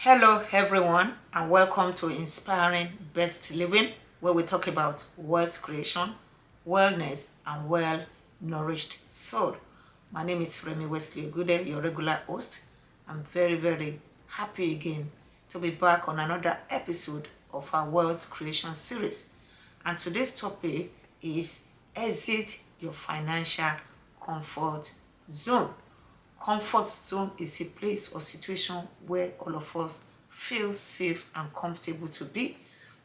Hello everyone and welcome to Inspiring Best Living, where we talk about wealth creation, wellness and well-nourished soul. My name is Remi Wesley Ogude, your regular host. I'm very happy again to be back on another episode of our wealth creation series. And today's topic is exit your financial comfort zone. Comfort zone is a place or situation where all of us feel safe and comfortable to be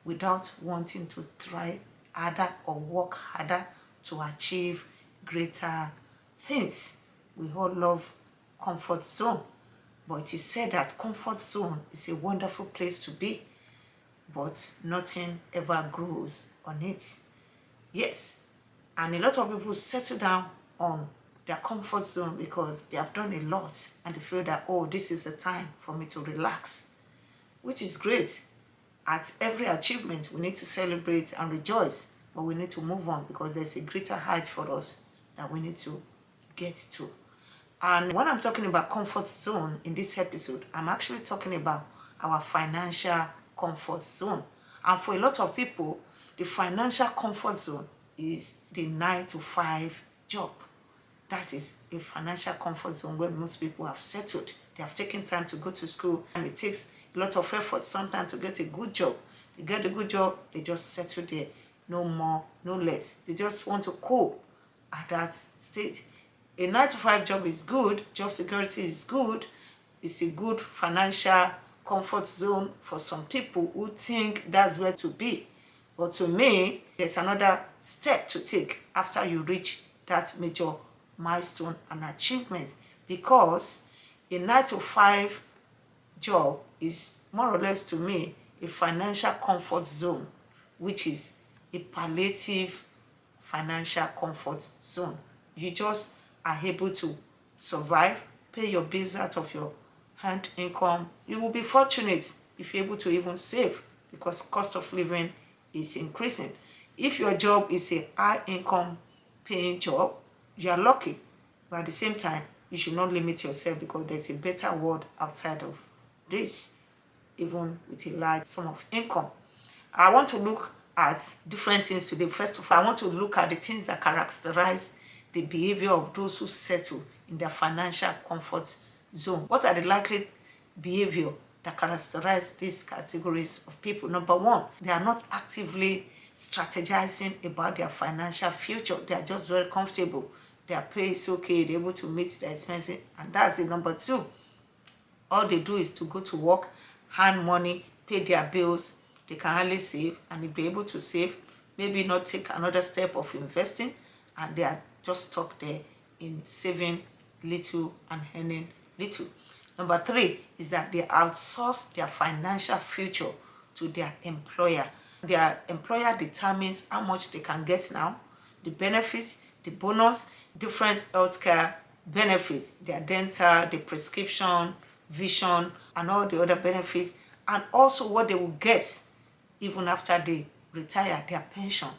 without wanting to try harder or work harder to achieve greater things. We all love comfort zone, but it is said that comfort zone is a wonderful place to be, but nothing ever grows on it. Yes, and a lot of people settle down on their comfort zone because they have done a lot and they feel that, oh, this is the time for me to relax, which is great. At every achievement, we need to celebrate and rejoice, but we need to move on because there's a greater height for us that we need to get to. And when I'm talking about comfort zone in this episode, I'm actually talking about our financial comfort zone. And for a lot of people, the financial comfort zone is the 9 to 5 job. That is a financial comfort zone where most people have settled. They have taken time to go to school and it takes a lot of effort sometimes to get a good job. They get a good job, they just settle there. No more, no less. They just want to cope at that stage. A 9 to 5 job is good, job security is good. It's a good financial comfort zone for some people who think that's where to be. But to me, there's another step to take after you reach that major milestone and achievement, because a 9 to 5 job is more or less, to me, a financial comfort zone, which is a palliative financial comfort zone. You just are able to survive, pay your bills out of your hand income. You will be fortunate if you're able to even save, because cost of living is increasing. If your job is a high income paying job, you are lucky. But at the same time, you should not limit yourself because there's a better world outside of this, even with a large sum of income. I want to look at different things today. First of all, I want to look at the things that characterize the behavior of those who settle in their financial comfort zone. What are the likely behavior that characterize these categories of people? Number one, they are not actively strategizing about their financial future. They are just very comfortable. Their pay is okay, they're able to meet their expenses, and that's it. Number two, all they do is to go to work, hand money, pay their bills. They can hardly save, and if they're able to save, maybe not take another step of investing, and they are just stuck there in saving little and earning little. Number three is that they outsource their financial future to their employer. Their employer determines how much they can get now, the benefits, the bonus, different healthcare benefits, their dental, the prescription, vision, and all the other benefits, and also what they will get even after they retire, their pension.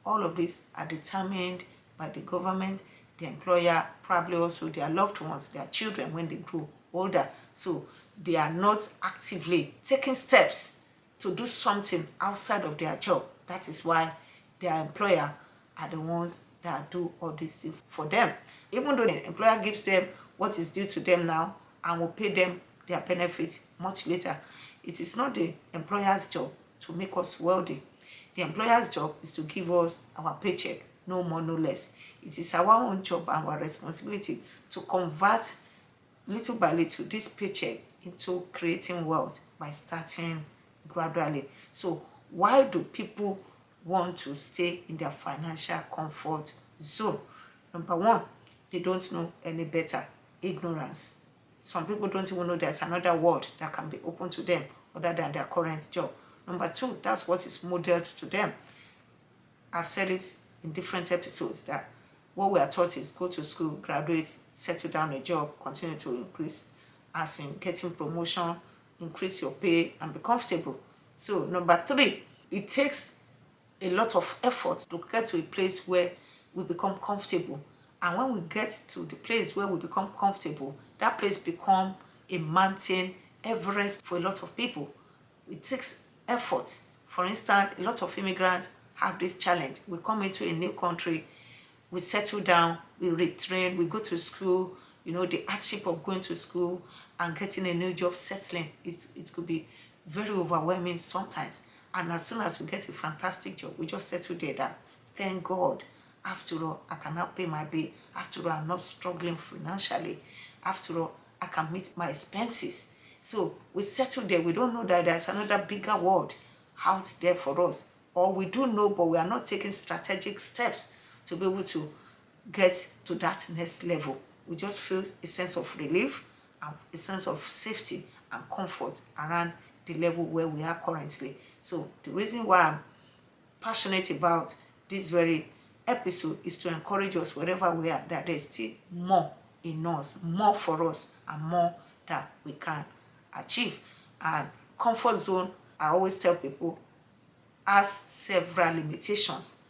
All of these are determined by the government, the employer, probably also their loved ones, their children when they grow older. So they are not actively taking steps to do something outside of their job. That is why their employer are the ones that do all these things for them. Even though the employer gives them what is due to them now and will pay them their benefits much later, it is not the employer's job to make us wealthy. The employer's job is to give us our paycheck, no more, no less. It is our own job and our responsibility to convert little by little this paycheck into creating wealth by starting gradually. So why do people want to stay in their financial comfort zone? Number one, they don't know any better. Ignorance. Some people don't even know there's another world that can be open to them other than their current job. Number two, that's what is modeled to them. I've said it in different episodes that what we are taught is go to school, graduate, settle down a job, continue to increase, as in getting promotion, increase your pay, and be comfortable. So number three, it takes a lot of effort to get to a place where we become comfortable. And when we get to the place where we become comfortable, that place becomes a mountain Everest for a lot of people. It takes effort. For instance, a lot of immigrants have this challenge. We come into a new country, we settle down, we retrain, we go to school, the hardship of going to school and getting a new job, settling, it could be very overwhelming sometimes. And as soon as we get a fantastic job, we just settle there that, thank God, after all, I can now pay my bill. After all, I'm not struggling financially. After all, I can meet my expenses. So we settle there. We don't know that there's another bigger world out there for us. Or we do know, but we are not taking strategic steps to be able to get to that next level. We just feel a sense of relief and a sense of safety and comfort around the level where we are currently. So the reason why I'm passionate about this very episode is to encourage us wherever we are that there's still more in us, more for us, and more that we can achieve. And comfort zone, I always tell people, has several limitations.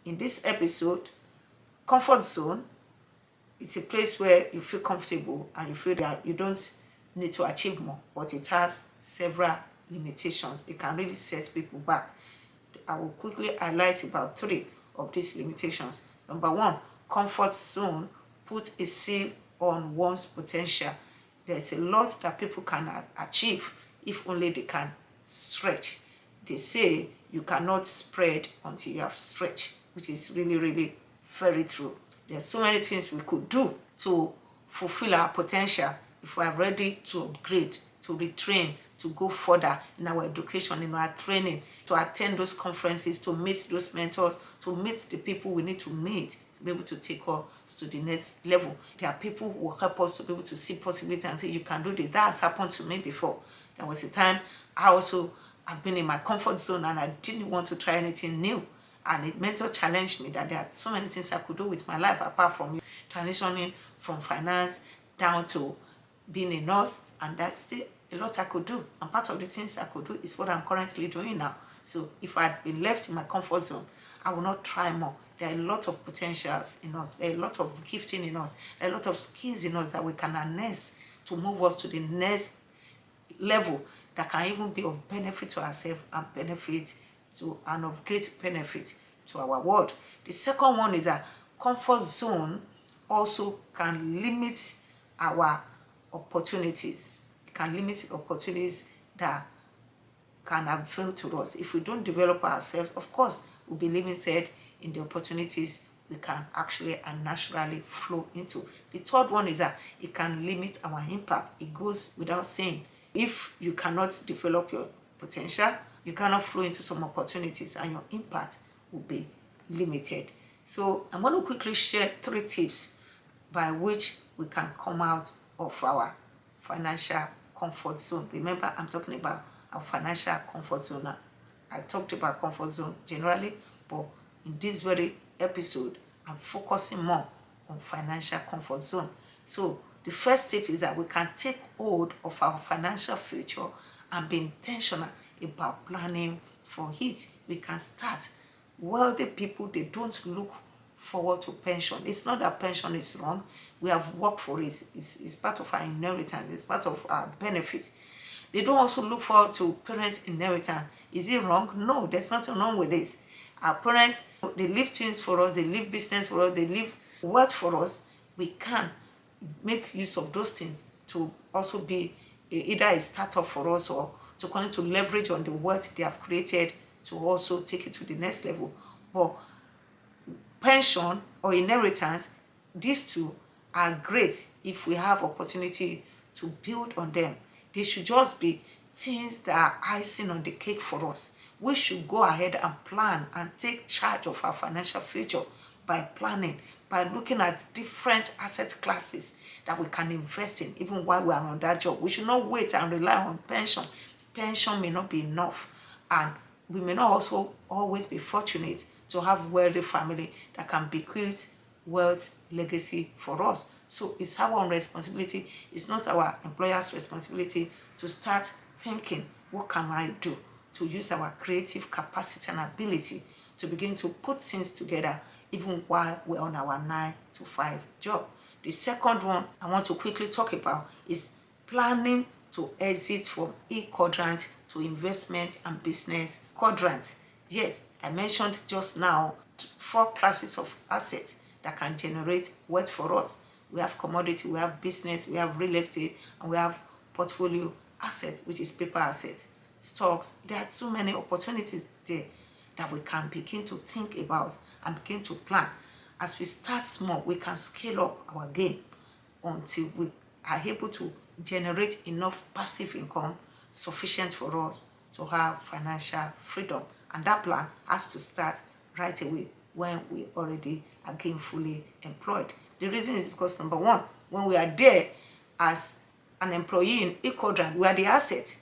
In this episode, comfort zone, it's a place where you feel comfortable and you feel that you don't need to achieve more, but it has several limitations. It can really set people back. I will quickly highlight about 3 of these limitations. Number 1, comfort zone puts a seal on one's potential. There's a lot that people can achieve if only they can stretch. They say you cannot spread until you have stretched, which is really, really very true. There's so many things we could do to fulfill our potential if we are ready to upgrade, to retrain, to go further in our education, in our training, to attend those conferences, to meet those mentors, to meet the people we need to meet to be able to take us to the next level. There are people who will help us to be able to see possibility and say, you can do this. That has happened to me before. There was a time I've been in my comfort zone and I didn't want to try anything new. And it mentor challenged me that there are so many things I could do with my life apart from transitioning from finance down to being a nurse, and that's still a lot I could do. And part of the things I could do is what I'm currently doing now. So if I'd been left in my comfort zone, I will not try more. There are a lot of potentials in us. There are a lot of gifting in us. There are a lot of skills in us that we can harness to move us to the next level that can even be of benefit to ourselves and of great benefit to our world. The second one is that comfort zone also can limit our opportunities. It can limit opportunities that can avail to us. If we don't develop ourselves, of course, we'll be limited in the opportunities we can actually and naturally flow into. The third one is that it can limit our impact. It goes without saying. If you cannot develop your potential, you cannot flow into some opportunities and your impact will be limited. So I'm going to quickly share 3 tips by which we can come out of our financial comfort zone. Remember, I'm talking about our financial comfort zone. I talked about comfort zone generally, but in this very episode, I'm focusing more on financial comfort zone. So the first tip is that we can take hold of our financial future and be intentional about planning for it. We can start. Wealthy people, they don't look forward to pension. It's not that pension is wrong. We have worked for it. It's part of our inheritance. It's part of our benefit. They don't also look forward to parents' inheritance. Is it wrong? No, there's nothing wrong with this. Our parents, they leave things for us. They leave business for us. They leave wealth for us. We can make use of those things to also be either a startup for us or to continue to leverage on the wealth they have created to also take it to the next level. But pension or inheritance, these two are great if we have opportunity to build on them. They should just be things that are icing on the cake for us. We should go ahead and plan and take charge of our financial future by planning, by looking at different asset classes that we can invest in even while we are on that job. We should not wait and rely on pension. Pension may not be enough, and we may not also always be fortunate to have wealthy family that can bequeath wealth legacy for us. So it's our own responsibility. It's not our employer's responsibility to start thinking, what can I do to use our creative capacity and ability to begin to put things together even while we're on our 9-to-5 job. The second one I want to quickly talk about is planning to exit from E quadrant to investment and business quadrant. Yes, I mentioned just now 4 classes of assets that can generate wealth for us. We have commodity, we have business, we have real estate, and we have portfolio assets, which is paper assets, stocks. There are so many opportunities there that we can begin to think about and begin to plan. As we start small, we can scale up our game until we are able to generate enough passive income sufficient for us to have financial freedom. And that plan has to start right away when we already are gainfully employed. The reason is because, number one, when we are there as an employee in E quadrant, we are the asset.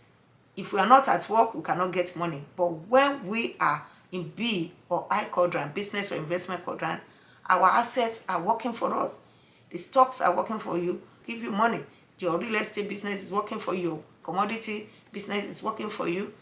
If we are not at work, we cannot get money. But when we are in B or I quadrant, business or investment quadrant, our assets are working for us. The stocks are working for you, give you money. Your real estate business is working for you. Commodity business is working for you.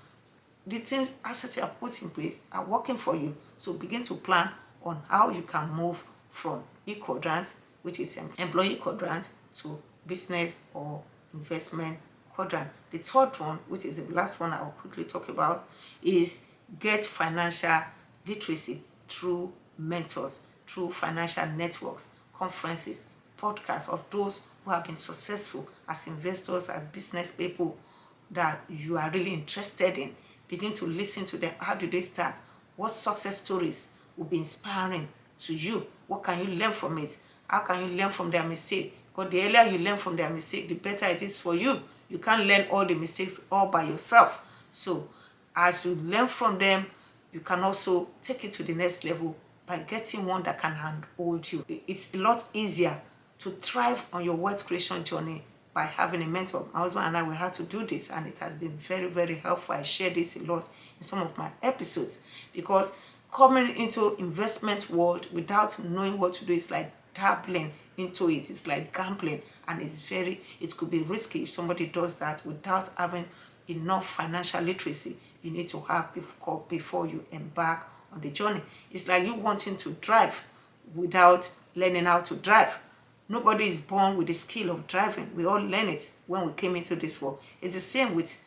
The things, assets you have put in place are working for you. So begin to plan on how you can move from E quadrant, which is employee quadrant, to business or investment quadrant. The third one, which is the last one I will quickly talk about, is get financial literacy through mentors, through financial networks, conferences, podcasts of those who have been successful as investors, as business people that you are really interested in. Begin to listen to them. How do they start? What success stories will be inspiring to you? What can you learn from it? How can you learn from their mistake? Because the earlier you learn from their mistake, the better it is for you. You can't learn all the mistakes all by yourself. So as you learn from them, you can also take it to the next level by getting one that can handhold you. It's a lot easier to thrive on your wealth creation journey by having a mentor. My husband and I, we had to do this, and it has been very, very helpful. I share this a lot in some of my episodes, because coming into investment world without knowing what to do is like dabbling into it. It's like gambling, and it could be risky if somebody does that without having enough financial literacy you need to have before you embark on the journey. It's like you wanting to drive without learning how to drive. Nobody is born with the skill of driving. We all learn it when we came into this world. It's the same with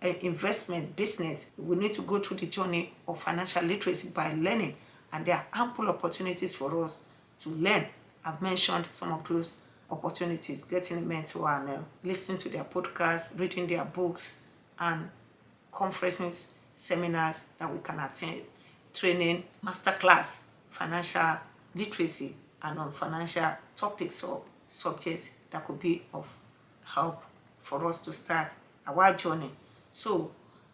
investment, business. We need to go through the journey of financial literacy by learning, and there are ample opportunities for us to learn. I've mentioned some of those opportunities: getting a mentor and listening to their podcasts, reading their books, and conferences, seminars that we can attend, training, masterclass, financial literacy, and on financial topics or subjects that could be of help for us to start our journey. So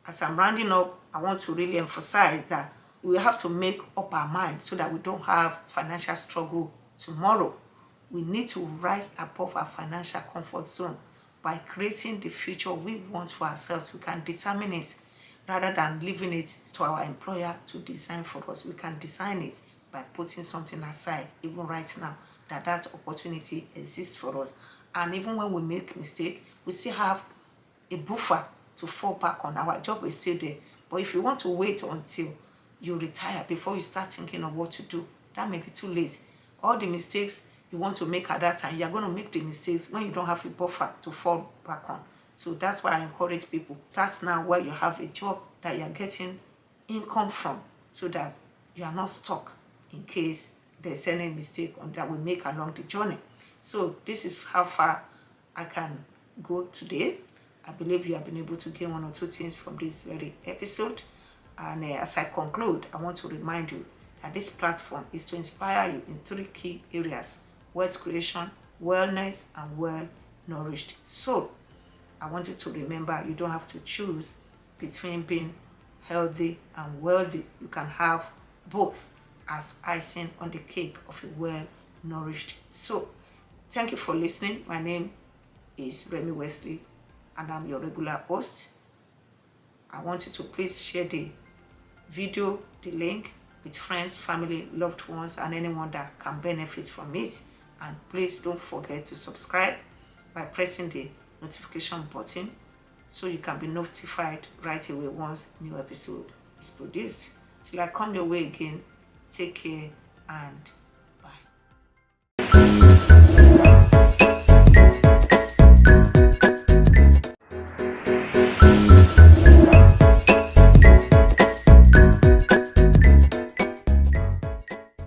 as I'm rounding up, I want to really emphasize that we have to make up our mind so that we don't have financial struggle tomorrow. We need to rise above our financial comfort zone by creating the future we want for ourselves. We can determine it rather than leaving it to our employer to design for us. We can design it by putting something aside, even right now, that opportunity exists for us. And even when we make mistake, we still have a buffer to fall back on. Our job is still there. But if you want to wait until you retire before you start thinking of what to do, that may be too late. All the mistakes you want to make at that time, you're going to make the mistakes when you don't have a buffer to fall back on. So that's why I encourage people, start now where you have a job that you're getting income from, so that you are not stuck in case there's any mistake that we make along the journey. So this is how far I can go today. I believe you have been able to gain one or two things from this very episode. And as I conclude, I want to remind you that this platform is to inspire you in 3 key areas: wealth creation, wellness, and well-nourished soul. I want you to remember you don't have to choose between being healthy and wealthy. You can have both as icing on the cake of a well-nourished soul. Thank you for listening. My name is Remi Wesley, and I'm your regular host. I want you to please share the video, the link, with friends, family, loved ones, and anyone that can benefit from it. And please don't forget to subscribe by pressing the notification button so you can be notified right away once new episode is produced. Till I come your way again, take care and